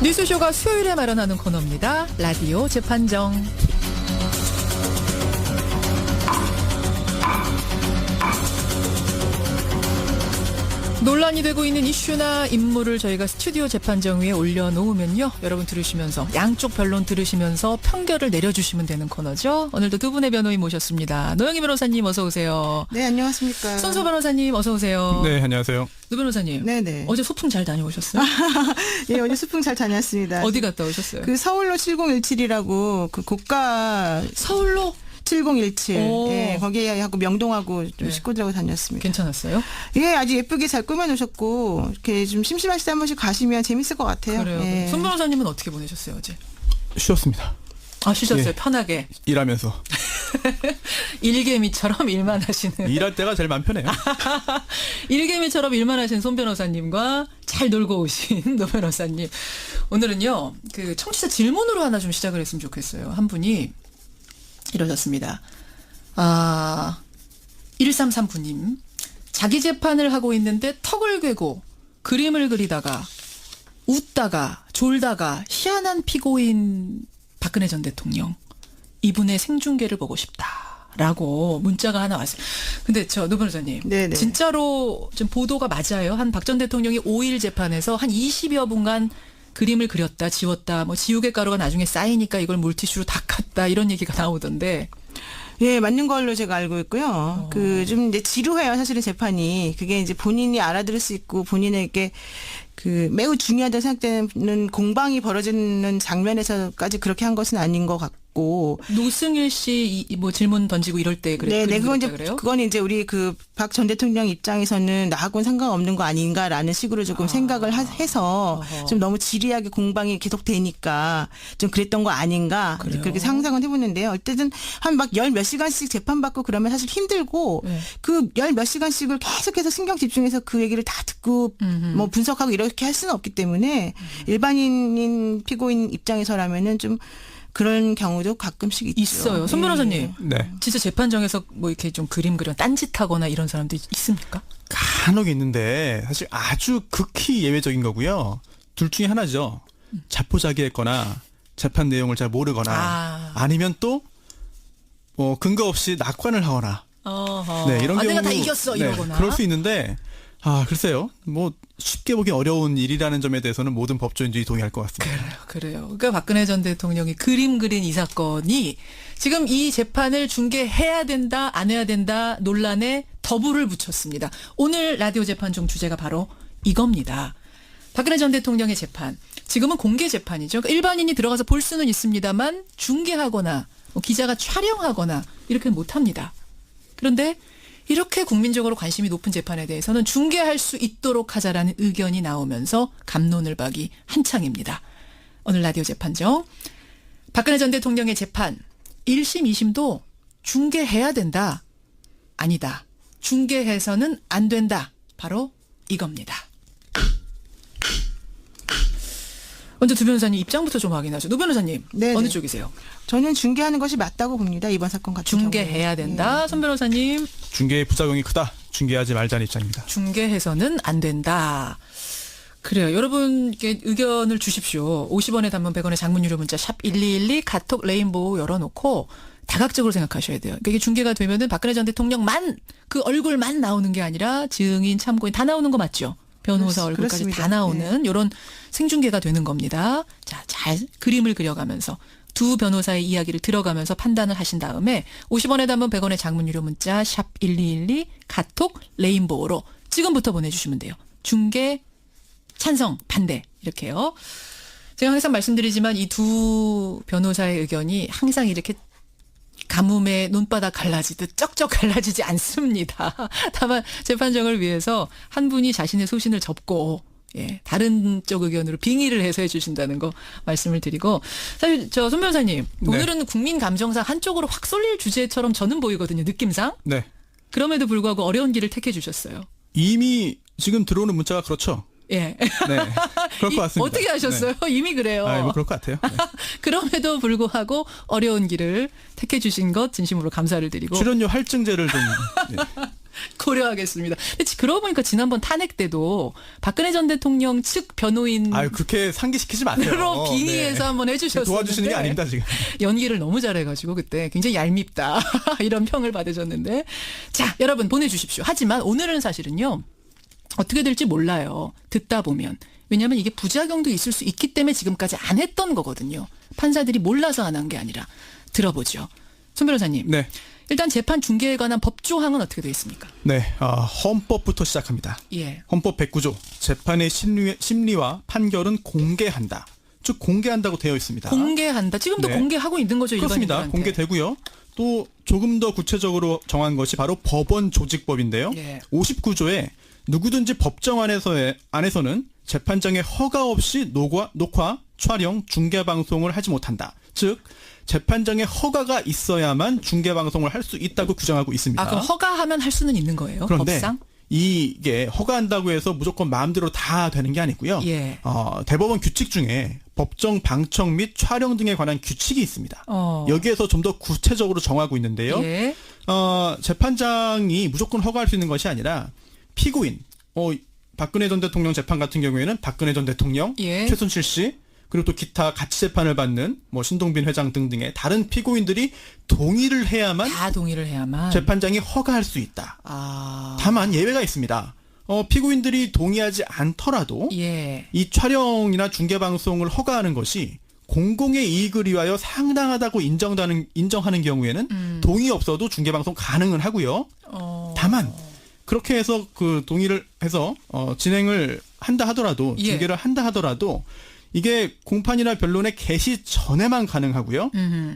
뉴스쇼가 수요일에 마련하는 코너입니다. 라디오 재판정. 논란이 되고 있는 이슈나 인물을 저희가 스튜디오 재판정 위에 올려놓으면요. 여러분 들으시면서 양쪽 변론 들으시면서 판결을 내려주시면 되는 코너죠. 오늘도 두 분의 변호인 모셨습니다. 노영희 변호사님 어서 오세요. 네, 안녕하십니까. 손소 변호사님 어서 오세요. 네, 안녕하세요. 노 변호사님. 네네. 어제 소풍 잘 다녀오셨어요? 예, 어제 소풍 잘 다녔습니다. 어디 갔다 오셨어요? 그 서울로 7017이라고 그 고가 서울로? 7017. 오. 예, 거기에 하고 명동하고 좀 네. 식구들하고 다녔습니다. 괜찮았어요? 예, 아주 예쁘게 잘 꾸며놓으셨고 이렇게 좀 심심하실 때 한 번씩 가시면 재밌을 것 같아요. 그래요. 예. 손 변호사님은 어떻게 보내셨어요 어제? 쉬었습니다. 아 쉬셨어요? 예. 편하게. 일하면서. 일개미처럼 일만 하시는. 일할 때가 제일 마음 편해요. 일개미처럼 일만 하시는 손 변호사님과 잘 놀고 오신 노 변호사님. 오늘은요. 그 청취자 질문으로 하나 좀 시작을 했으면 좋겠어요. 한 분이 이러셨습니다. 1339님. 자기 재판을 하고 있는데 턱을 괴고 그림을 그리다가 웃다가 졸다가 희한한 피고인 박근혜 전 대통령. 이분의 생중계를 보고 싶다라고 문자가 하나 왔어요. 근데 노 변호사님. 네네. 진짜로 좀 보도가 맞아요? 한 박 전 대통령이 5일 재판에서 한 20여 분간 그림을 그렸다, 지웠다, 뭐 지우개 가루가 나중에 쌓이니까 이걸 물티슈로 닦았다 이런 얘기가 나오던데. 예, 맞는 걸로 제가 알고 있고요. 그 좀 이제 지루해요, 사실은 재판이. 그게 이제 본인이 알아들을 수 있고 본인에게 그 매우 중요하다고 생각되는 공방이 벌어지는 장면에서까지 그렇게 한 것은 아닌 것 같고. 노승일 씨 뭐 질문 던지고 이럴 때 그랬어요. 네, 그건 이제 그래요? 그건 이제 우리 그 박 전 대통령 입장에서는 나하고는 상관없는 거 아닌가라는 식으로 조금 생각을 해서 어허. 좀 너무 지리하게 공방이 계속 되니까 좀 그랬던 거 아닌가 그래요? 그렇게 상상은 해보는데요. 어쨌든 한 막 열 몇 시간씩 재판받고 그러면 사실 힘들고 네. 그 열 몇 시간씩을 계속해서 신경 집중해서 그 얘기를 다 듣고 뭐 분석하고 이렇게 할 수는 없기 때문에 일반인인 피고인 입장에서라면은 좀 그런 경우도 가끔씩 있죠. 있어요. 손 예. 변호사님. 네. 진짜 재판정에서 뭐 이렇게 좀 그림 그려 딴짓하거나 이런 사람도 있습니까? 간혹 있는데 사실 아주 극히 예외적인 거고요. 둘 중에 하나죠. 자포자기했거나 재판 내용을 잘 모르거나 아니면 또 뭐 근거 없이 낙관을 하거나 어허. 네, 이런 경우 내가 다 이겼어 이러거나. 그럴 수 있는데 글쎄요. 뭐 쉽게 보기 어려운 일이라는 점에 대해서는 모든 법조인들이 동의할 것 같습니다. 그래요. 그러니까 박근혜 전 대통령이 그림 그린 이 사건이 지금 이 재판을 중계해야 된다, 안 해야 된다 논란에 더불을 붙였습니다. 오늘 라디오 재판정 주제가 바로 이겁니다. 박근혜 전 대통령의 재판. 지금은 공개 재판이죠. 그러니까 일반인이 들어가서 볼 수는 있습니다만 중계하거나 뭐 기자가 촬영하거나 이렇게는 못합니다. 그런데 이렇게 국민적으로 관심이 높은 재판에 대해서는 중계할 수 있도록 하자라는 의견이 나오면서 갑론을 박이 한창입니다. 오늘 라디오 재판정. 박근혜 전 대통령의 재판 1심, 2심도 중계해야 된다. 아니다. 중계해서는 안 된다. 바로 이겁니다. 먼저 두 변호사님 입장부터 좀 확인하죠. 노 변호사님 네네. 어느 쪽이세요? 저는 중계하는 것이 맞다고 봅니다. 이번 사건 같은 경우에. 중계해야 된다. 손 변호사님 중계의 부작용이 크다. 중계하지 말자는 입장입니다. 중계해서는 안 된다. 그래요. 여러분께 의견을 주십시오. 50원의 단문 100원의 장문 유료 문자 샵 1212 카톡 레인보우 열어놓고 다각적으로 생각하셔야 돼요. 그러니까 이게 중계가 되면은 박근혜 전 대통령만 그 얼굴만 나오는 게 아니라 증인, 참고인 다 나오는 거 맞죠? 변호사 얼굴까지 그렇습니다. 다 나오는 이런 생중계가 되는 겁니다. 자, 잘 그림을 그려가면서 두 변호사의 이야기를 들어가면서 판단을 하신 다음에 50원의 단문 100원의 장문 유료 문자 샵 1212 카톡 레인보우로 지금부터 보내주시면 돼요. 중계 찬성 반대 이렇게요. 제가 항상 말씀드리지만 이 두 변호사의 의견이 항상 이렇게 가뭄에 논바닥 갈라지듯 쩍쩍 갈라지지 않습니다. 다만 재판정을 위해서 한 분이 자신의 소신을 접고 다른 쪽 의견으로 빙의를 해서 해주신다는 거 말씀을 드리고 사실 손 변호사님 오늘은 국민 감정상 한쪽으로 확 쏠릴 주제처럼 저는 보이거든요. 느낌상. 네. 그럼에도 불구하고 어려운 길을 택해 주셨어요. 이미 지금 들어오는 문자가 그렇죠. 예. 네. 그럴 것 같습니다. 어떻게 하셨어요? 이미 그래요. 뭐 그럴 것 같아요. 네. 그럼에도 불구하고 어려운 길을 택해 주신 것 진심으로 감사를 드리고. 출연료 할증제를 좀 고려하겠습니다. 근데 그러고 보니까 지난번 탄핵 때도 박근혜 전 대통령 측 변호인 아유, 그렇게 상기시키지 마세요. 으로 빙의해서 네. 한번 해주셨었는데 도와주시는 게 아닙니다, 지금. 연기를 너무 잘해가지고 그때 굉장히 얄밉다 이런 평을 받으셨는데 자 여러분 보내주십시오. 하지만 오늘은 사실은요 어떻게 될지 몰라요. 듣다 보면 왜냐하면 이게 부작용도 있을 수 있기 때문에 지금까지 안 했던 거거든요. 판사들이 몰라서 안 한 게 아니라 들어보죠. 손 변호사님. 네. 일단 재판 중계에 관한 법조항은 어떻게 되어 있습니까? 네, 헌법부터 시작합니다. 예. 헌법 109조 재판의 심리와 판결은 공개한다. 즉 공개한다고 되어 있습니다. 공개한다. 지금도 네. 공개하고 있는 거죠. 그렇습니다. 일반인들한테. 공개되고요. 또 조금 더 구체적으로 정한 것이 바로 법원 조직법인데요. 예. 59조에 누구든지 법정 안에서는 재판장의 허가 없이 녹화, 촬영, 중계 방송을 하지 못한다. 즉 재판장의 허가가 있어야만 중계 방송을 할 수 있다고 규정하고 있습니다. 아, 그럼 허가하면 할 수는 있는 거예요? 그런데 법상? 이게 허가한다고 해서 무조건 마음대로 다 되는 게 아니고요. 예. 대법원 규칙 중에 법정 방청 및 촬영 등에 관한 규칙이 있습니다. 여기에서 좀 더 구체적으로 정하고 있는데요. 예. 재판장이 무조건 허가할 수 있는 것이 아니라 피고인, 박근혜 전 대통령 재판 같은 경우에는 박근혜 전 대통령, 예. 최순실 씨, 그리고 또 기타 같이 재판을 받는 신동빈 회장 등등의 다른 피고인들이 동의를 해야만 다 동의를 해야만 재판장이 허가할 수 있다. 아. 다만 예외가 있습니다. 피고인들이 동의하지 않더라도 예. 이 촬영이나 중계 방송을 허가하는 것이 공공의 이익을 위하여 상당하다고 인정하는 경우에는 동의 없어도 중계 방송 가능은 하고요. 다만 그렇게 해서 그 동의를 해서 진행을 한다 하더라도 예. 중계를 한다 하더라도 이게 공판이나 변론의 개시 전에만 가능하고요.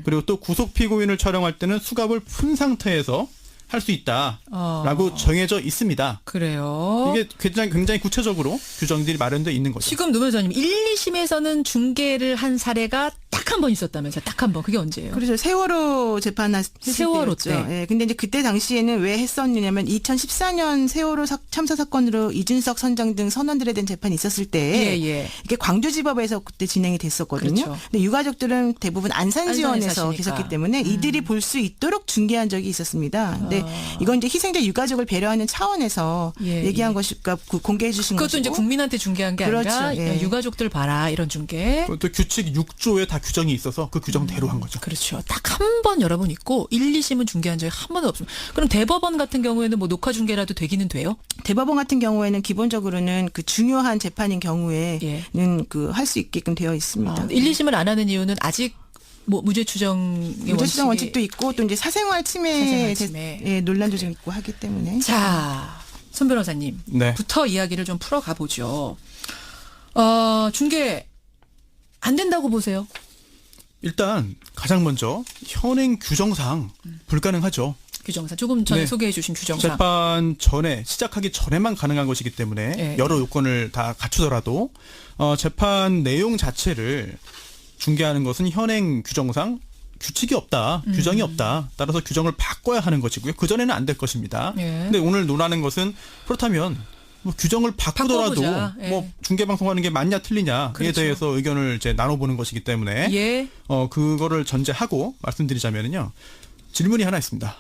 그리고 또 구속 피고인을 촬영할 때는 수갑을 푼 상태에서 할 수 있다라고 정해져 있습니다. 그래요. 이게 굉장히 구체적으로 규정들이 마련되어 있는 거죠. 지금 노 변호사님 1, 2심에서는 중계를 한 사례가 딱 한 번 있었다면서요. 딱 한 번. 그게 언제예요? 그래서 세월호 재판했을 세월호 때였죠. 때. 예, 근데 이제 그때 당시에는 왜 했었느냐면 2014년 세월호 참사 사건으로 이준석 선장 등 선원들에 대한 재판이 있었을 때 예. 이게 광주지법에서 그때 진행이 됐었거든요. 그렇죠. 근데 유가족들은 대부분 안산에 안산지원에서 사시니까. 계셨기 때문에 이들이 볼 수 있도록 중계한 적이 있었습니다. 근데 이건 이제 희생자 유가족을 배려하는 차원에서 예, 얘기한 예. 것이니까 공개해 주신 그것도 것이고. 이제 국민한테 중계한 게 그렇죠. 아니라 예. 유가족들 봐라 이런 중계. 또 규칙 6조에 다 규정이 있어서 그 규정대로 한 거죠. 그렇죠. 딱 한 번 여러분 있고 1, 2심은 중계한 적이 한 번도 없습니다. 그럼 대법원 같은 경우에는 뭐 녹화 중계라도 되기는 돼요? 대법원 같은 경우에는 기본적으로는 그 중요한 재판인 경우에는 예. 그 할 수 있게끔 되어 있습니다. 1, 2심을 안 하는 이유는 아직 뭐 무죄 추정의 무죄 추정 원칙이- 원칙도 있고 또 이제 사생활 침해, 예, 논란도 좀 있고 하기 때문에. 자, 손 변호사님. 네. 부터 이야기를 좀 풀어가 보죠. 중계 안 된다고 보세요? 일단 가장 먼저 현행 규정상 불가능하죠. 규정상 조금 전에 네. 소개해 주신 규정상. 재판 전에 시작하기 전에만 가능한 것이기 때문에 예. 여러 요건을 다 갖추더라도 재판 내용 자체를 중개하는 것은 현행 규정상 규칙이 없다, 규정이 없다. 따라서 규정을 바꿔야 하는 것이고요. 그 전에는 안 될 것입니다. 예. 근데 오늘 논하는 것은 그렇다면 뭐 규정을 바꾸더라도 바꿔보자. 예. 뭐 중계 방송하는 게 맞냐 틀리냐에 그렇죠. 대해서 의견을 이제 나눠보는 것이기 때문에 예. 그거를 전제하고 말씀드리자면요. 질문이 하나 있습니다.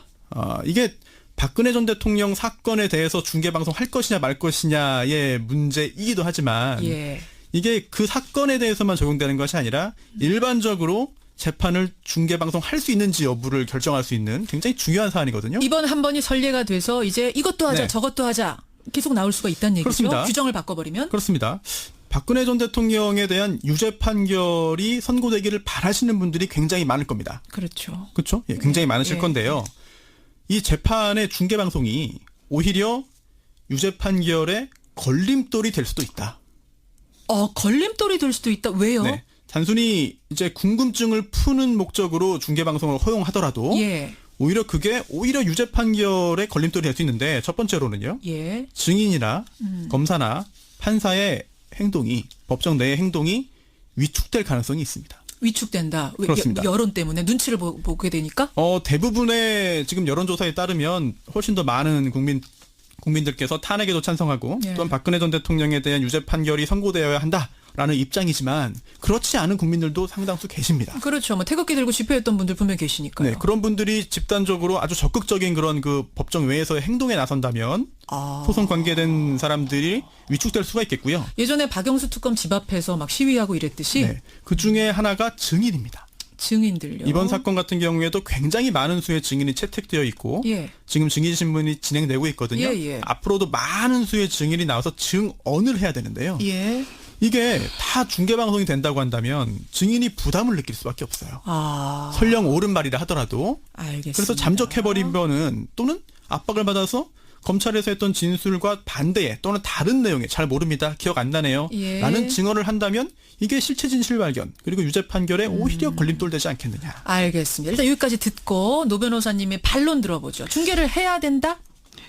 이게 박근혜 전 대통령 사건에 대해서 중계 방송 할 것이냐 말 것이냐의 문제이기도 하지만 예. 이게 그 사건에 대해서만 적용되는 것이 아니라 일반적으로 재판을 중계 방송 할 수 있는지 여부를 결정할 수 있는 굉장히 중요한 사안이거든요. 이번 한 번이 선례가 돼서 이제 이것도 하자, 네. 저것도 하자 계속 나올 수가 있다는 얘기죠. 그렇습니다. 규정을 바꿔버리면. 그렇습니다. 박근혜 전 대통령에 대한 유죄 판결이 선고되기를 바라시는 분들이 굉장히 많을 겁니다. 그렇죠. 그렇죠? 예, 굉장히 많으실 예. 건데요. 이 재판의 중계 방송이 오히려 유죄 판결의 걸림돌이 될 수도 있다. 걸림돌이 될 수도 있다. 왜요? 네. 단순히 이제 궁금증을 푸는 목적으로 중계 방송을 허용하더라도 예. 오히려 유죄 판결의 걸림돌이 될 수 있는데 첫 번째로는요. 예. 증인이나 검사나 판사의 행동이 법정 내의 행동이 위축될 가능성이 있습니다. 위축된다. 왜? 그렇습니다. 여론 때문에 눈치를 보게 되니까. 대부분의 지금 여론조사에 따르면 훨씬 더 많은 국민들께서 탄핵에도 찬성하고 예. 또한 박근혜 전 대통령에 대한 유죄 판결이 선고되어야 한다. 라는 입장이지만 그렇지 않은 국민들도 상당수 계십니다. 그렇죠. 뭐 태극기 들고 집회했던 분들 분명 계시니까요. 네, 그런 분들이 집단적으로 아주 적극적인 그런 그 법정 외에서의 행동에 나선다면 소송 관계된 사람들이 위축될 수가 있겠고요. 예전에 박영수 특검 집 앞에서 막 시위하고 이랬듯이 네, 그 중에 하나가 증인입니다. 증인들요. 이번 사건 같은 경우에도 굉장히 많은 수의 증인이 채택되어 있고 예. 지금 증인 신문이 진행되고 있거든요. 예, 예. 앞으로도 많은 수의 증인이 나와서 증언을 해야 되는데요. 예. 이게 다 중계방송이 된다고 한다면 증인이 부담을 느낄 수밖에 없어요. 설령 옳은 말이라 하더라도. 알겠습니다. 그래서 잠적해버리면은 또는 압박을 받아서 검찰에서 했던 진술과 반대에 또는 다른 내용에 잘 모릅니다. 기억 안 나네요. 예. 라는 증언을 한다면 이게 실체 진실 발견 그리고 유죄 판결에 오히려 걸림돌 되지 않겠느냐. 알겠습니다. 일단 여기까지 듣고 노 변호사님의 반론 들어보죠. 중계를 해야 된다?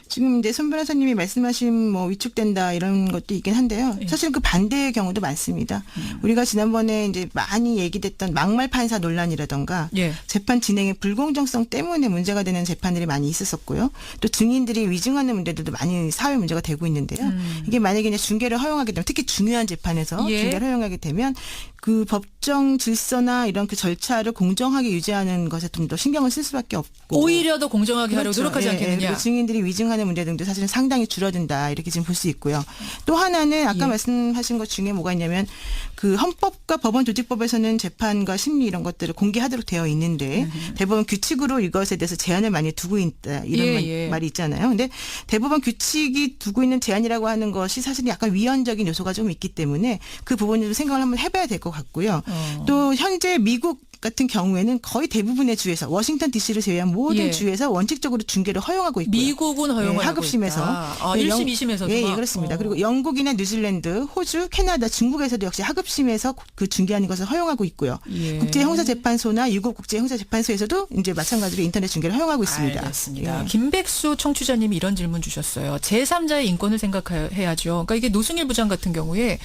지금 이제 손 변호사님이 말씀하신 뭐 위축된다 이런 것도 있긴 한데요. 사실 그 반대의 경우도 많습니다. 우리가 지난번에 이제 많이 얘기됐던 막말 판사 논란이라던가 예. 재판 진행의 불공정성 때문에 문제가 되는 재판들이 많이 있었었고요. 또 증인들이 위증하는 문제들도 많이 사회 문제가 되고 있는데요. 이게 만약에 이제 중계를 허용하게 되면 특히 중요한 재판에서 예. 중계를 허용하게 되면 그 법정 질서나 이런 그 절차를 공정하게 유지하는 것에 좀 더 신경을 쓸 수밖에 없고 오히려 더 공정하게 하려고 그렇죠. 노력하지 예, 않겠느냐. 그리고 증인들이 위증하는 문제 등도 사실은 상당히 줄어든다 이렇게 지금 볼 수 있고요. 또 하나는 아까 예. 말씀하신 것 중에 뭐가 있냐면 그 헌법과 법원 조직법에서는 재판과 심리 이런 것들을 공개하도록 되어 있는데 대법원 규칙으로 이것에 대해서 제한을 많이 두고 있다 이런 예. 말이 있잖아요. 근데 대법원 규칙이 두고 있는 제한이라고 하는 것이 사실 약간 위헌적인 요소가 좀 있기 때문에 그 부분을 생각을 한번 해봐야 될 것 같고요. 또 현재 미국 같은 경우에는 거의 대부분의 주에서 워싱턴 DC를 제외한 모든 예. 주에서 원칙적으로 중계를 허용하고 있고요. 미국은 허용을 예, 하급심에서. 하고 있다. 1심, 2심에서도. 예, 그렇습니다. 그리고 영국이나 뉴질랜드, 호주, 캐나다, 중국에서도 역시 하급심에서 그 중계하는 것을 허용하고 있고요. 예. 국제형사재판소나 유급 국제형사재판소에서도 이제 마찬가지로 인터넷 중계를 허용하고 있습니다. 알겠습니다. 예. 김백수 청취자님이 이런 질문 주셨어요. 제3자의 인권을 생각해야죠. 그러니까 이게 노승일 부장 같은 경우에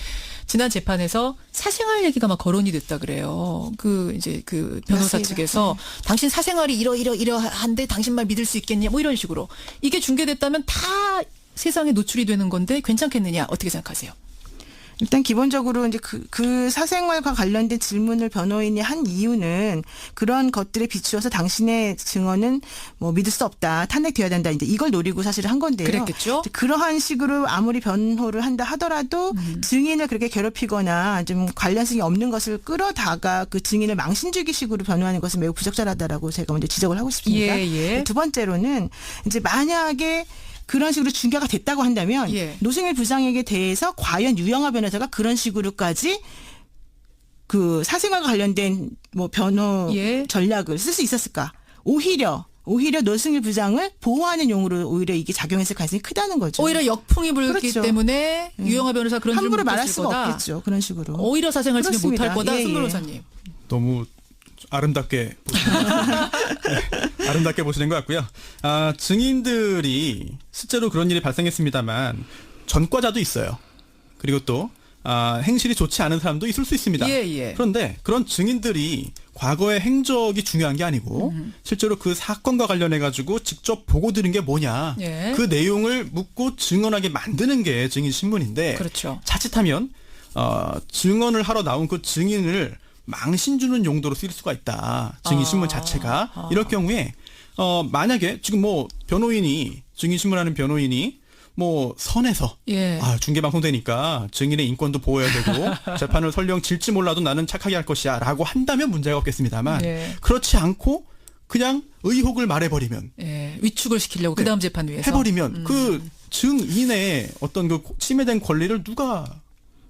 지난 재판에서 사생활 얘기가 막 거론이 됐다 그래요. 그 이제 그 변호사 맞습니다. 측에서 당신 사생활이 이러한데 당신 말 믿을 수 있겠냐 뭐 이런 식으로 이게 중계됐다면 다 세상에 노출이 되는 건데 괜찮겠느냐 어떻게 생각하세요? 일단 기본적으로 이제 그 사생활과 관련된 질문을 변호인이 한 이유는 그런 것들에 비추어서 당신의 증언은 뭐 믿을 수 없다, 탄핵되어야 된다, 이제 이걸 노리고 사실 한 건데요. 그랬겠죠. 그러한 식으로 아무리 변호를 한다 하더라도 증인을 그렇게 괴롭히거나 좀 관련성이 없는 것을 끌어다가 그 증인을 망신주기식으로 변호하는 것은 매우 부적절하다라고 제가 먼저 지적을 하고 싶습니다. 예. 두 번째로는 이제 만약에 그런 식으로 중계가 됐다고 한다면 예. 노승일 부장에게 대해서 과연 유영하 변호사가 그런 식으로까지 그 사생활과 관련된 뭐 변호 예. 전략을 쓸 수 있었을까? 오히려 노승일 부장을 보호하는 용으로 오히려 이게 작용했을 가능성이 크다는 거죠. 오히려 역풍이 불기 그렇죠. 때문에 유영하 변호사 그런 질문 함부로 못 말할 했을 수가 거다. 없겠죠. 그런 식으로. 오히려 사생활 침해 그렇습니다. 못할 거다. 예, 손 예. 변호사님. 너무 아름답게 보시는 네, 아름답게 보시는 것 같고요. 증인들이 실제로 그런 일이 발생했습니다만 전과자도 있어요. 그리고 또 행실이 좋지 않은 사람도 있을 수 있습니다. 예. 그런데 그런 증인들이 과거의 행적이 중요한 게 아니고 실제로 그 사건과 관련해 가지고 직접 보고 들은 게 뭐냐 예. 그 내용을 묻고 증언하게 만드는 게 증인 신문인데 그렇죠. 자칫하면 증언을 하러 나온 그 증인을 망신 주는 용도로 쓰일 수가 있다. 증인 신문 자체가 이럴 경우에 만약에 지금 뭐 변호인이 증인 신문하는 변호인이 뭐 선에서 예. 중계 방송되니까 증인의 인권도 보호해야 되고 재판을 설령 질지 몰라도 나는 착하게 할 것이야라고 한다면 문제가 없겠습니다만 예. 그렇지 않고 그냥 의혹을 말해버리면 예. 위축을 시키려고 네. 그다음 재판 위해서 해버리면 그 증인의 어떤 그 침해된 권리를 누가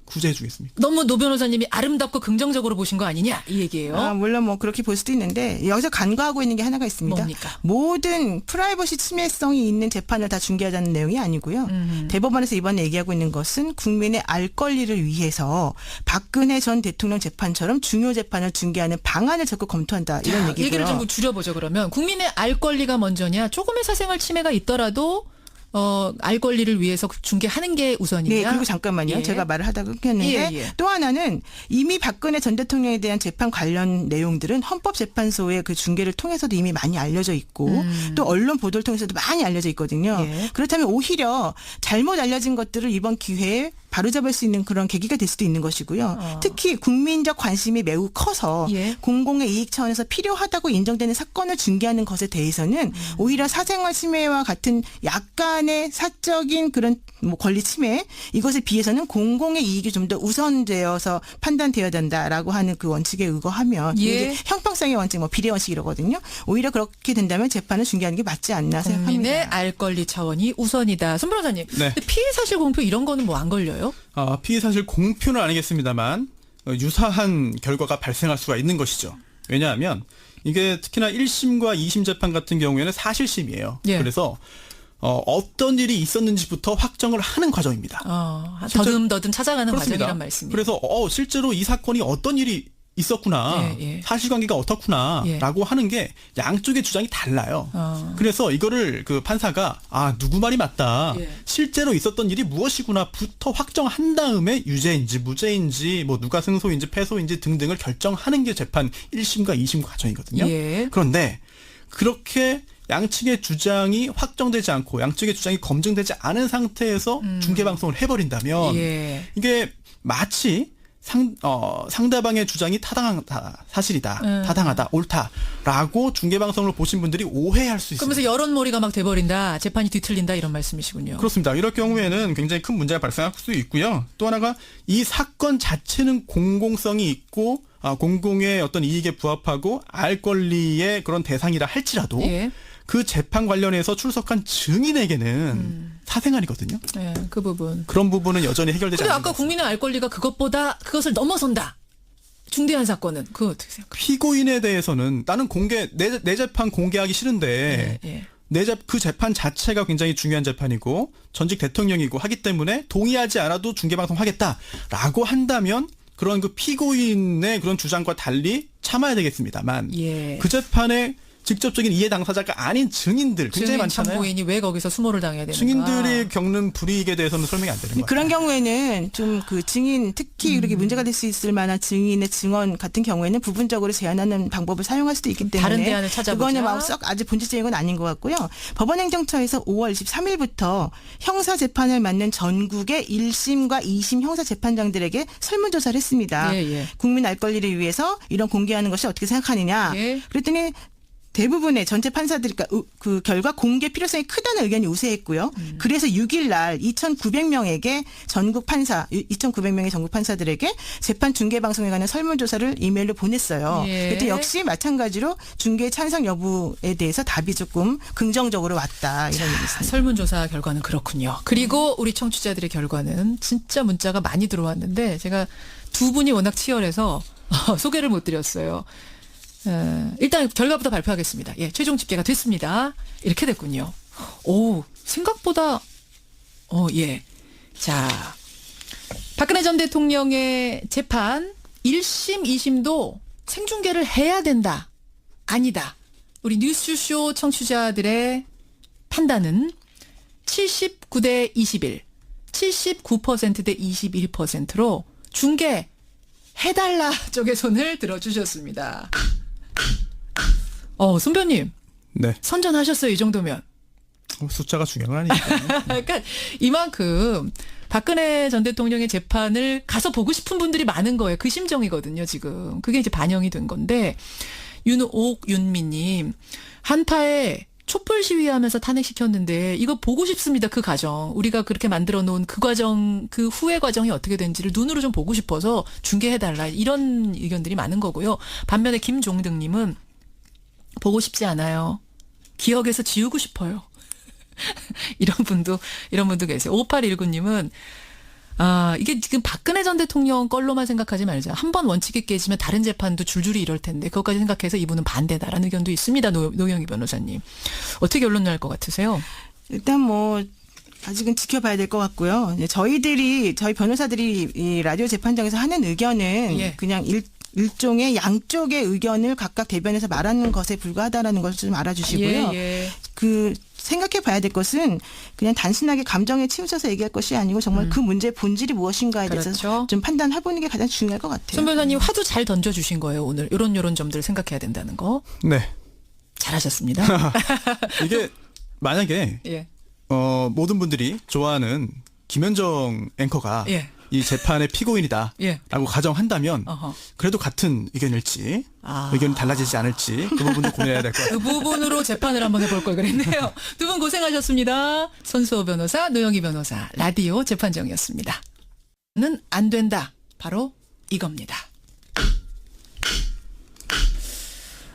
구제해 주겠습니까? 너무 노 변호사님이 아름답고 긍정적으로 보신 거 아니냐 이 얘기예요. 물론 뭐 그렇게 볼 수도 있는데 여기서 간과하고 있는 게 하나가 있습니다. 뭡니까? 모든 프라이버시 침해성이 있는 재판을 다 중계하자는 내용이 아니고요. 대법원에서 이번에 얘기하고 있는 것은 국민의 알 권리를 위해서 박근혜 전 대통령 재판처럼 중요 재판을 중계하는 방안을 적극 검토한다 이런 얘기고요. 얘기를 좀 줄여보죠. 그러면 국민의 알 권리가 먼저냐 조금의 사생활 침해가 있더라도 알 권리를 위해서 중계하는 게 우선이냐. 네, 그리고 잠깐만요. 예. 제가 말을 하다가 끊겼는데 예. 또 하나는 이미 박근혜 전 대통령에 대한 재판 관련 내용들은 헌법재판소의 그 중계를 통해서도 이미 많이 알려져 있고 또 언론 보도를 통해서도 많이 알려져 있거든요. 예. 그렇다면 오히려 잘못 알려진 것들을 이번 기회에 바로잡을 수 있는 그런 계기가 될 수도 있는 것이고요. 특히 국민적 관심이 매우 커서 예. 공공의 이익 차원에서 필요하다고 인정되는 사건을 중개하는 것에 대해서는 오히려 사생활 침해와 같은 약간의 사적인 그런 뭐 권리 침해 이것에 비해서는 공공의 이익이 좀 더 우선되어서 판단되어야 된다라고 하는 그 원칙에 의거하면 예. 이게 형평성의 원칙, 뭐 비례 원칙이라거든요. 오히려 그렇게 된다면 재판을 중개하는 게 맞지 않나 국민의 생각합니다. 알 권리 차원이 우선이다. 손 변호사님. 네. 근데 피해 사실 공표 이런 거는 뭐 안 걸려요? 피해 사실 공표는 아니겠습니다만 유사한 결과가 발생할 수가 있는 것이죠. 왜냐하면 이게 특히나 1심과 2심 재판 같은 경우에는 사실심이에요. 예. 그래서 어떤 일이 있었는지부터 확정을 하는 과정입니다. 더듬더듬 찾아가는 그렇습니다. 과정이란 말씀이에요. 그래서 실제로 이 사건이 어떤 일이 있었구나, 예, 예. 사실관계가 어떻구나라고 하는 게 양쪽의 주장이 달라요. 그래서 이거를 그 판사가 누구 말이 맞다, 예. 실제로 있었던 일이 무엇이구나부터 확정한 다음에 유죄인지 무죄인지 뭐 누가 승소인지 패소인지 등등을 결정하는 게 재판 1심과 2심 과정이거든요. 예. 그런데 그렇게 양측의 주장이 확정되지 않고 양측의 주장이 검증되지 않은 상태에서 중계방송을 해버린다면 예. 이게 마치 상대방의 주장이 타당하다, 사실이다, 타당하다, 옳다라고 중계방송을 보신 분들이 오해할 수 있습니다. 그러면서 여론몰이가 막 돼버린다. 재판이 뒤틀린다 이런 말씀이시군요. 그렇습니다. 이럴 경우에는 굉장히 큰 문제가 발생할 수 있고요. 또 하나가 이 사건 자체는 공공성이 있고 공공의 어떤 이익에 부합하고 알 권리의 그런 대상이라 할지라도 예. 그 재판 관련해서 출석한 증인에게는 사생활이거든요. 예, 그 부분. 그런 부분은 여전히 해결되지 근데 않는 아까 것 같습니다. 국민의 알 권리가 그것을 넘어선다. 중대한 사건은 그거 어떻게 생각해요? 피고인에 대해서는 나는 내 재판 공개하기 싫은데 예. 그 재판 자체가 굉장히 중요한 재판이고 전직 대통령이고 하기 때문에 동의하지 않아도 중계방송 하겠다라고 한다면 그런 그 피고인의 그런 주장과 달리 참아야 되겠습니다만 예. 그 재판에 직접적인 이해 당사자가 아닌 증인들 굉장히 증인 많잖아요. 참고인이 왜 거기서 수모를 당해야 되는가? 증인들이 겪는 불이익에 대해서는 설명이 안 되는 거예요. 그런 경우에는 좀 그 증인 특히 그렇게 문제가 될 수 있을 만한 증인의 증언 같은 경우에는 부분적으로 제한하는 방법을 사용할 수도 있기 때문에 다른 대안을 찾아보자. 그거는 막 썩 아주 본질적인 건 아닌 것 같고요. 법원행정처에서 5월 23일부터 형사 재판을 맡는 전국의 1심과 2심 형사 재판장들에게 설문조사를 했습니다. 예, 예. 국민 알 권리를 위해서 이런 공개하는 것이 어떻게 생각하느냐. 예. 그랬더니 대부분의 전체 판사들, 그러니까 그 결과 공개 필요성이 크다는 의견이 우세했고요. 그래서 6일 날 2,900명에게 전국 판사, 2,900명의 전국 판사들에게 재판 중계 방송에 관한 설문조사를 이메일로 보냈어요. 예. 그때 역시 마찬가지로 중계 찬성 여부에 대해서 답이 조금 긍정적으로 왔다 이런 얘기 있습니다. 설문조사 결과는 그렇군요. 그리고 우리 청취자들의 결과는 진짜 문자가 많이 들어왔는데 제가 두 분이 워낙 치열해서 소개를 못 드렸어요. 일단 결과부터 발표하겠습니다. 예, 최종 집계가 됐습니다. 이렇게 됐군요. 오, 생각보다 예. 자, 박근혜 전 대통령의 재판 1심, 2심도 생중계를 해야 된다. 아니다. 우리 뉴스쇼 청취자들의 판단은 79대 21, 79%대 21%로 중계해달라 쪽의 손을 들어주셨습니다. 손변님. 네. 선전하셨어요, 이 정도면. 숫자가 중요한 건 아니니까. 그러니까 이만큼 박근혜 전 대통령의 재판을 가서 보고 싶은 분들이 많은 거예요. 그 심정이거든요, 지금. 그게 이제 반영이 된 건데, 윤미님, 한파에 촛불 시위하면서 탄핵시켰는데 이거 보고 싶습니다. 그 과정. 우리가 그렇게 만들어 놓은 그 과정, 그 후의 과정이 어떻게 된지를 눈으로 좀 보고 싶어서 중계해달라. 이런 의견들이 많은 거고요. 반면에 김종등님은 보고 싶지 않아요. 기억에서 지우고 싶어요. 이런 분도 계세요. 5819님은 이게 지금 박근혜 전 대통령 걸로만 생각하지 말자. 한번 원칙이 깨지면 다른 재판도 줄줄이 이럴 텐데 그것까지 생각해서 이분은 반대다라는 의견도 있습니다. 노영희 변호사님. 어떻게 결론 날 것 같으세요? 일단 뭐 아직은 지켜봐야 될 것 같고요. 저희 변호사들이 이 라디오 재판장에서 하는 의견은 예. 그냥 일종의 양쪽의 의견을 각각 대변해서 말하는 것에 불과하다라는 것을 좀 알아주시고요. 예. 그 생각해 봐야 될 것은 그냥 단순하게 감정에 치우쳐서 얘기할 것이 아니고 정말 그 문제의 본질이 무엇인가에 대해서 그렇죠. 좀 판단해보는 게 가장 중요할 것 같아요. 손 변호사님 화두 잘 던져주신 거예요. 오늘 요런 점들을 생각해야 된다는 거. 네. 잘하셨습니다. 이게 만약에 예. 모든 분들이 좋아하는 김현정 앵커가 예. 이 재판의 피고인이다라고 예. 가정한다면 어허. 그래도 같은 의견일지 의견이 달라지지 않을지 그 부분도 고민해야 될 것 같아요. 그 부분으로 재판을 한번 해볼 걸 그랬네요. 두 분 고생하셨습니다. 손수호 변호사, 노영희 변호사, 라디오 재판정이었습니다. 는 안 된다. 바로 이겁니다.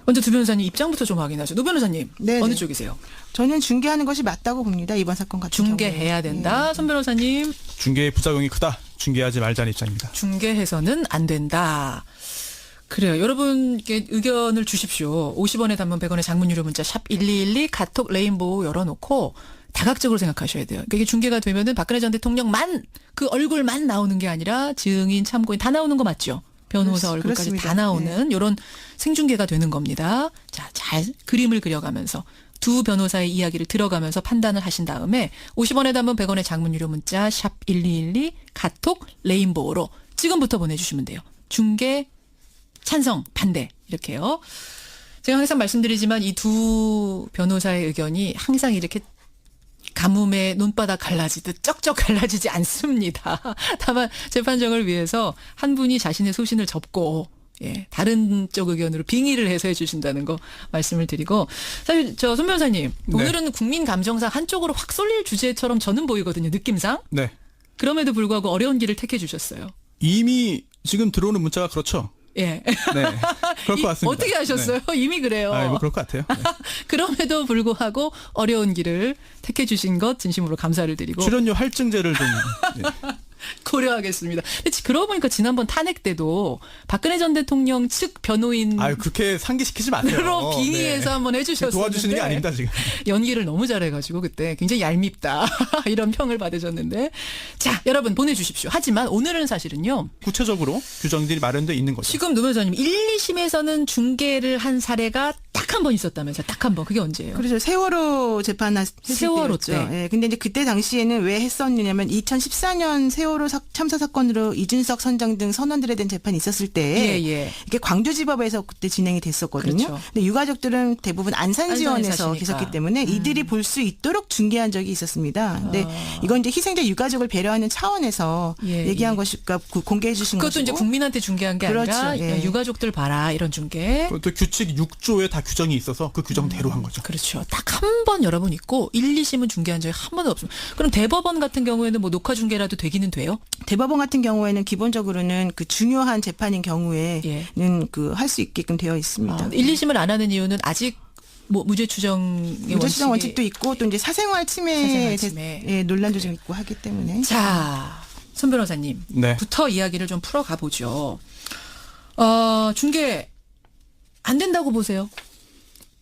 먼저 두 변호사님 입장부터 좀 확인하죠. 노 변호사님 네네. 어느 쪽이세요? 저는 중개하는 것이 맞다고 봅니다. 이번 사건 같은 경우에. 중개해야 된다. 손 변호사님 중개의 부작용이 크다. 중개하지 말자는 입장입니다. 중개해서는 안 된다. 그래요. 여러분께 의견을 주십시오. 50원의 단문 100원의 장문 유료 문자 샵 1212 카톡 레인보우 열어놓고 다각적으로 생각하셔야 돼요. 그러니까 이게 중개가 되면은 박근혜 전 대통령만 그 얼굴만 나오는 게 아니라 증인, 참고인 다 나오는 거 맞죠? 변호사 얼굴까지 그렇습니다. 다 나오는 이런 생중계가 되는 겁니다. 자, 잘 그림을 그려가면서 두 변호사의 이야기를 들어가면서 판단을 하신 다음에 50원의 단문 100원의 장문 유료 문자 샵 1212 카톡 레인보우로 지금부터 보내주시면 돼요. 중개 찬성 반대 이렇게요. 제가 항상 말씀드리지만 이 두 변호사의 의견이 항상 이렇게 가뭄에 논바닥 갈라지듯 쩍쩍 갈라지지 않습니다. 다만 재판정을 위해서 한 분이 자신의 소신을 접고 다른 쪽 의견으로 빙의를 해서 해주신다는 거 말씀을 드리고 사실 저 손 변호사님 네. 오늘은 국민 감정상 한쪽으로 확 쏠릴 주제처럼 저는 보이거든요. 느낌상. 네. 그럼에도 불구하고 어려운 길을 택해 주셨어요. 이미 지금 들어오는 문자가 그렇죠. 예. 네. 그럴 것 같습니다. 어떻게 하셨어요? 네. 이미 그래요. 뭐 그럴 것 같아요. 네. 그럼에도 불구하고 어려운 길을 택해 주신 것 진심으로 감사를 드리고 출연료 할증제를 좀 고려하겠습니다. 근데 그러고 보니까 지난번 탄핵 때도 박근혜 전 대통령 측 변호인 그렇게 상기시키지 마세요. 으로 빙의해서 네. 한번 해주셨었는데 도와주시는 게 아닙니다 지금. 연기를 너무 잘해가지고 그때 굉장히 얄밉다 이런 평을 받으셨는데 자 여러분 보내주십시오. 하지만 오늘은 사실은요. 구체적으로 규정들이 마련돼 있는 거죠. 지금 노 변호사님 1, 2심에서는 중개를 한 사례가 딱 한 번 있었다면서 딱 한 번. 그게 언제예요? 그래서 세월호 재판 했을 세월호 때였죠. 때. 예, 근데 이제 그때 당시에는 왜 했었느냐면 2014년 세월호 참사 사건으로 이준석 선장 등 선원들에 대한 재판이 있었을 때 예. 이게 광주지법에서 그때 진행이 됐었거든요. 그렇죠. 근데 유가족들은 대부분 안산에 안산지원에서 사시니까. 계셨기 때문에 이들이 볼 수 있도록 중개한 적이 있었습니다. 근데 이건 이제 희생자 유가족을 배려하는 차원에서 예, 얘기한 것이 그러니까 공개해 주신 그것도 것이고. 이제 국민한테 중개한 게 그렇죠. 아니라 예. 유가족들 봐라 이런 중개. 또 규칙 6조에 다 규정이 있어서 그 규정대로 한 거죠. 그렇죠. 딱 한 번 여러 번 있고 1, 2심은 중개한 적이 한 번도 없습니다. 그럼 대법원 같은 경우에는 뭐 녹화 중개라도 되기는 돼요? 대법원 같은 경우에는 기본적으로는 그 중요한 재판인 경우에는 그 할 수 있게끔 되어 있습니다. 1, 2심을 안 하는 이유는 아직 뭐 무죄 추정의 무죄 추정 원칙이 원칙도 있고 또 이제 사생활 침해, 예, 논란도 좀 있고 하기 때문에. 자, 손 변호사님. 네. 부터 이야기를 좀 풀어가 보죠. 중개 안 된다고 보세요.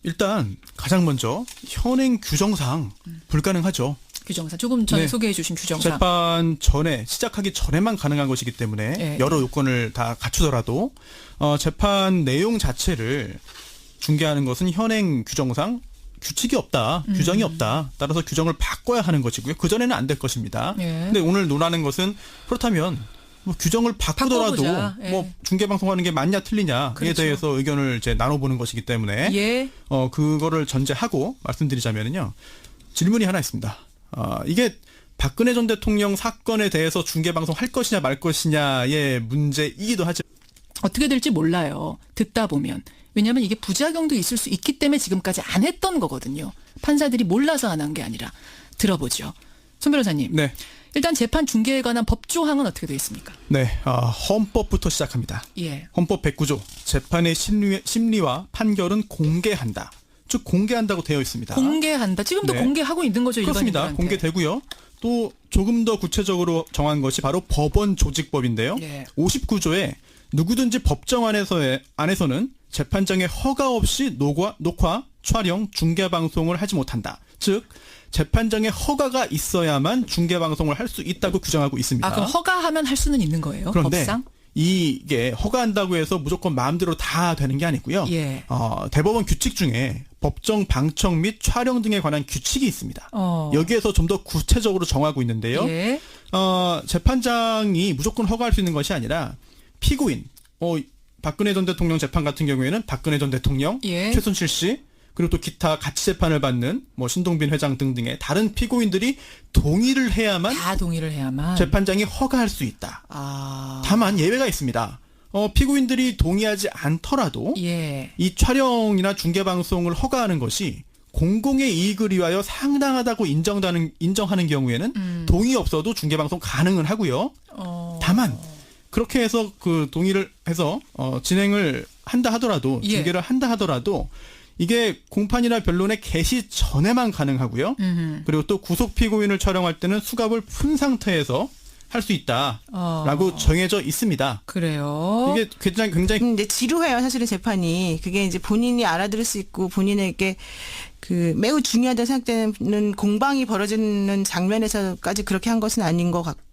일단 가장 먼저 현행 규정상 불가능하죠. 규정상 조금 전에 네. 소개해 주신 규정상. 재판 전에 시작하기 전에만 가능한 것이기 때문에 네. 여러 요건을 다 갖추더라도 재판 내용 자체를 중개하는 것은 현행 규정상 규칙이 없다, 규정이 없다. 따라서 규정을 바꿔야 하는 것이고요. 그 전에는 안 될 것입니다. 예. 근데 오늘 논하는 것은 그렇다면 뭐 규정을 바꾸더라도 바꿔보자. 예. 뭐 중개 방송하는 게 맞냐 틀리냐에 그렇죠. 대해서 의견을 이제 나눠보는 것이기 때문에 예. 그거를 전제하고 말씀드리자면요. 질문이 하나 있습니다. 이게 박근혜 전 대통령 사건에 대해서 중계 방송 할 것이냐 말 것이냐의 문제이기도 하죠. 어떻게 될지 몰라요. 듣다 보면. 왜냐하면 이게 부작용도 있을 수 있기 때문에 지금까지 안 했던 거거든요. 판사들이 몰라서 안 한 게 아니라. 들어보죠. 손 변호사님. 네. 일단 재판 중개에 관한 법조항은 어떻게 되어 있습니까? 네. 헌법부터 시작합니다. 예. 헌법 109조 재판의 심리와 판결은 공개한다. 즉 공개한다고 되어 있습니다. 공개한다. 지금도 네. 공개하고 있는 거죠. 그렇습니다. 일반인들한테. 공개되고요. 또 조금 더 구체적으로 정한 것이 바로 법원 조직법인데요. 예. 59조에 누구든지 법정 안에서는 재판장의 허가 없이 녹화, 촬영, 중계 방송을 하지 못한다. 즉 재판장의 허가가 있어야만 중계 방송을 할 수 있다고 규정하고 있습니다. 그럼 허가하면 할 수는 있는 거예요? 그런데 법상? 이게 허가한다고 해서 무조건 마음대로 다 되는 게 아니고요. 예. 대법원 규칙 중에 법정 방청 및 촬영 등에 관한 규칙이 있습니다. 여기에서 좀 더 구체적으로 정하고 있는데요. 예. 재판장이 무조건 허가할 수 있는 것이 아니라 피고인, 박근혜 전 대통령 재판 같은 경우에는 박근혜 전 대통령, 예. 최순실 씨, 그리고 또 기타 같이 재판을 받는 뭐 신동빈 회장 등등의 다른 피고인들이 동의를 해야만 다 동의를 해야만. 재판장이 허가할 수 있다. 아. 다만 예외가 있습니다. 피고인들이 동의하지 않더라도 예. 이 촬영이나 중계방송을 허가하는 것이 공공의 이익을 위하여 상당하다고 인정하는 경우에는 동의 없어도 중계방송 가능은 하고요. 다만 그렇게 해서 그 동의를 해서 진행을 한다 하더라도 예. 중계를 한다 하더라도 이게 공판이나 변론의 개시 전에만 가능하고요. 그리고 또 구속 피고인을 촬영할 때는 수갑을 푼 상태에서 할 수 있다라고 정해져 있습니다. 그래요. 이게 굉장히 이제 지루해요, 사실은 재판이. 그게 이제 본인이 알아들을 수 있고 본인에게 그 매우 중요하다고 생각되는 공방이 벌어지는 장면에서까지 그렇게 한 것은 아닌 것 같고.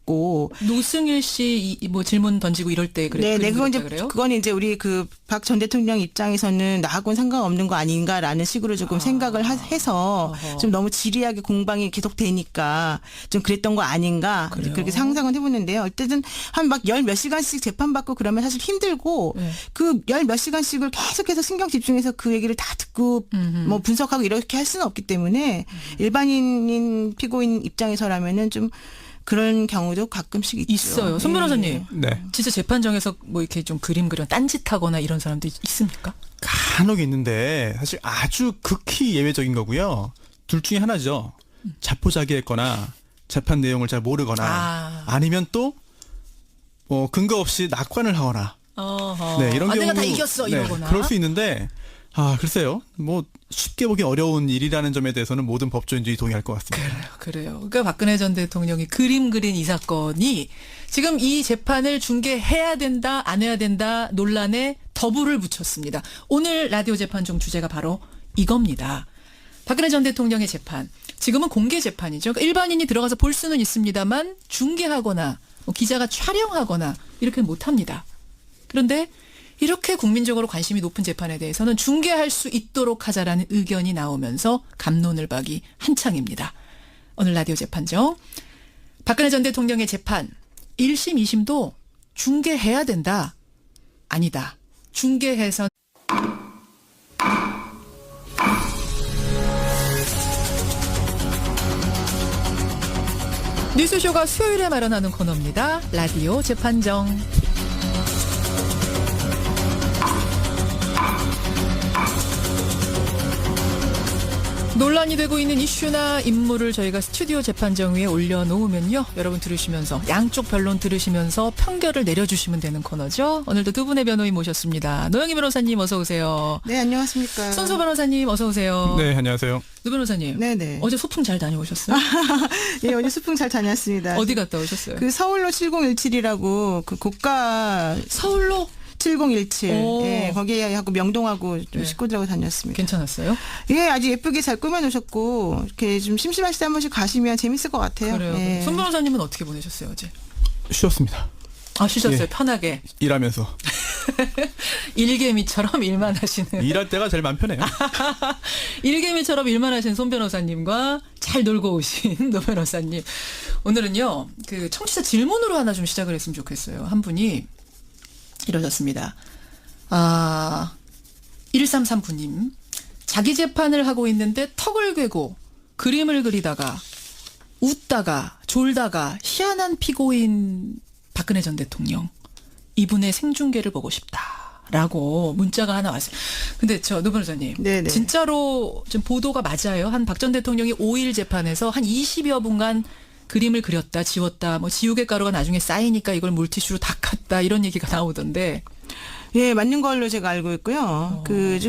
노승일 씨 뭐 질문 던지고 이럴 때 그래. 네, 그건 이제 그래요? 그건 이제 우리 그 박 전 대통령 입장에서는 나하고는 상관없는 거 아닌가라는 식으로 조금 생각을 해서 어허. 좀 너무 지리하게 공방이 계속 되니까 좀 그랬던 거 아닌가 그래요? 그렇게 상상은 해보는데요. 어쨌든 한 막 열 몇 시간씩 재판 받고 그러면 사실 힘들고 네. 그 열 몇 시간씩을 계속해서 신경 집중해서 그 얘기를 다 듣고 뭐 분석하고 이렇게 할 수는 없기 때문에 일반인 피고인 입장에서라면은 좀 그런 경우도 가끔씩 있죠. 있어요. 손 예, 변호사님. 네. 진짜 재판정에서 뭐 이렇게 좀 그림 그려 딴짓하거나 이런 사람도 있습니까? 간혹 있는데 사실 아주 극히 예외적인 거고요. 둘 중에 하나죠. 자포자기했거나 재판 내용을 잘 모르거나 아니면 또 근거 없이 낙관을 하거나 어허. 네, 이런 경우 내가 다 이겼어 이러거나. 그럴 수 있는데 글쎄요. 뭐 쉽게 보기 어려운 일이라는 점에 대해서는 모든 법조인들이 동의할 것 같습니다. 그래요. 그러니까 박근혜 전 대통령이 그림 그린 이 사건이 지금 이 재판을 중계해야 된다, 안 해야 된다 논란에 더불을 붙였습니다. 오늘 라디오 재판 중 주제가 바로 이겁니다. 박근혜 전 대통령의 재판. 지금은 공개 재판이죠. 그러니까 일반인이 들어가서 볼 수는 있습니다만 중계하거나 뭐 기자가 촬영하거나 이렇게 못합니다. 그런데 이렇게 국민적으로 관심이 높은 재판에 대해서는 중계할 수 있도록 하자라는 의견이 나오면서 갑론을 박이 한창입니다. 오늘 라디오 재판정. 박근혜 전 대통령의 재판 1심, 2심도 중계해야 된다. 아니다. 중계해서 뉴스쇼가 수요일에 마련하는 코너입니다. 라디오 재판정. 논란이 되고 있는 이슈나 인물을 저희가 스튜디오 재판정 위에 올려놓으면요. 여러분 들으시면서 양쪽 변론 들으시면서 판결을 내려주시면 되는 코너죠. 오늘도 두 분의 변호인 모셨습니다. 노영희 변호사님 어서 오세요. 네, 안녕하십니까. 손소 변호사님 어서 오세요. 네, 안녕하세요. 노 변호사님. 네네. 어제 소풍 잘 다녀오셨어요? 예, 어제 수풍 잘 다녔습니다. 어디 갔다 오셨어요? 그 서울로 7017이라고 그 고가 서울로? 7017. 오. 예, 거기에 하고 명동하고 좀 네. 식구들하고 다녔습니다. 괜찮았어요? 예, 아주 예쁘게 잘 꾸며놓으셨고 이렇게 좀 심심하실 때 한 번씩 가시면 재밌을 것 같아요. 그래요. 예. 손 변호사님은 어떻게 보내셨어요 어제? 쉬었습니다. 아 쉬셨어요? 예. 편하게. 일하면서. 일개미처럼 일만 하시는. 일할 때가 제일 마음 편해요. 일개미처럼 일만 하신 손 변호사님과 잘 놀고 오신 노 변호사님. 오늘은요, 그 청취자 질문으로 하나 좀 시작을 했으면 좋겠어요. 한 분이 이러셨습니다. 1339님. 자기 재판을 하고 있는데 턱을 괴고 그림을 그리다가 웃다가 졸다가 희한한 피고인 박근혜 전 대통령. 이분의 생중계를 보고 싶다라고 문자가 하나 왔어요. 근데 노 변호사님, 네네. 진짜로 좀 보도가 맞아요? 한 박 전 대통령이 5일 재판에서 한 20여 분간 그림을 그렸다, 지웠다, 뭐 지우개 가루가 나중에 쌓이니까 이걸 물티슈로 닦았다 이런 얘기가 나오던데. 예, 맞는 걸로 제가 알고 있고요. 그 좀